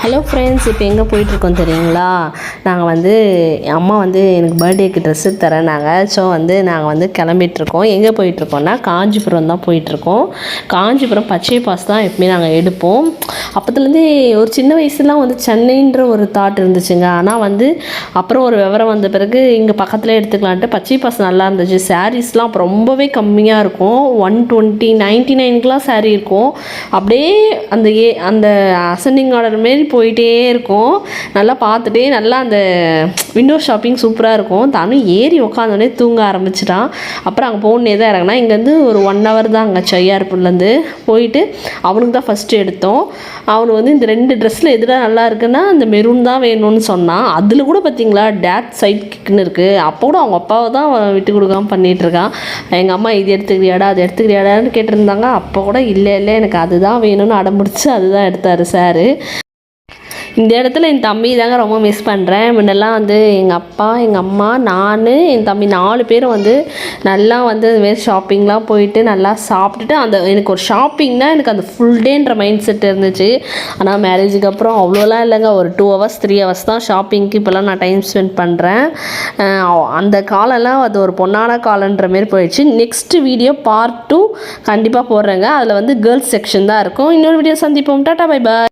Hello friends, இப்போ எங்கே போயிட்டுருக்கோம் தெரியுங்களா? நாங்கள் அம்மா எனக்கு பர்த்டேக்கு ட்ரெஸ்ஸு தரேனாங்க. ஸோ நாங்கள் கிளம்பிட்டுருக்கோம். எங்கே போயிட்டுருக்கோன்னா காஞ்சிபுரம் தான் போயிட்டுருக்கோம். காஞ்சிபுரம் பச்சை பாஸ் தான் எப்பவுமே நாங்கள் எடுப்போம். அப்போத்துலேருந்தே ஒரு சின்ன வயசுலாம் சென்னைன்ற ஒரு தாட் இருந்துச்சுங்க. ஆனால் அப்புறம் ஒரு விவரம் வந்த பிறகு இங்கே பக்கத்தில் எடுத்துக்கலான்ட்டு பச்சை பாஸ் நல்லா இருந்துச்சு. சாரீஸ்லாம் அப்போ ரொம்பவே கம்மியாக இருக்கும். 120 99க்குலாம் சாரீ இருக்கும். அப்படியே அந்த அசெண்டிங் ஆர்டர் மாரி போயிட்டே இருக்கும். நல்லா பார்த்துட்டே நல்லா அந்த விண்டோ ஷாப்பிங் சூப்பராக இருக்கும். தானும் ஏறி உட்காந்தோடனே தூங்க ஆரம்பிச்சிட்டான். அப்புறம் அங்கே போகணுன்னே தான் இறங்கினா. இங்கேருந்து ஒரு 1 hour தான் அங்கே செய்யார்புலேருந்து போயிட்டு அவனுக்கு தான் ஃபஸ்ட்டு எடுத்தோம். அவனு இந்த 2 ட்ரெஸ்ஸில் எதுலாம் நல்லா இருக்குன்னா அந்த மெரூன் தான் வேணும்னு சொன்னான். அதில் கூட பார்த்தீங்களா டேட் சைட் கிக்குன்னு இருக்குது. அப்போ கூட அவங்க அப்பாவை தான் விட்டு கொடுக்காம பண்ணிகிட்ருக்கான். எங்கள் அம்மா இது எடுத்துக்கிறியாடா அது எடுத்துக்கிறியாடான்னு கேட்டிருந்தாங்க. அப்போ கூட இல்லை எனக்கு அதுதான் வேணும்னு அடம்பிடிச்சி அதுதான் எடுத்தார் சார். இந்த இடத்துல என் தம்பி தாங்க ரொம்ப மிஸ் பண்ணுறேன். முன்னெல்லாம் எங்கள் அப்பா, எங்கள் அம்மா, நான், என் தம்பி 4 பேரும் நல்லா இதுமாரி ஷாப்பிங்லாம் போயிட்டு நல்லா சாப்பிட்டுட்டு எனக்கு ஒரு ஷாப்பிங்னா எனக்கு அந்த ஃபுல் டேன்ற மைண்ட் செட் இருந்துச்சு. ஆனால் மேரேஜுக்கு அப்புறம் அவ்வளோலாம் இல்லைங்க. ஒரு 2 hours 3 hours தான் ஷாப்பிங்க்கு இப்போல்லாம் நான் டைம் ஸ்பெண்ட் பண்ணுறேன். அந்த காலம்லாம் அது ஒரு பொன்னான காலன்ற மாரி போயிடுச்சு. நெக்ஸ்ட் வீடியோ பார்ட் 2 கண்டிப்பாக போடுறேங்க. அதில் கேர்ள்ஸ் செக்ஷன் தான் இருக்கும். இன்னொரு வீடியோ சந்திப்போம். Tata bye bye.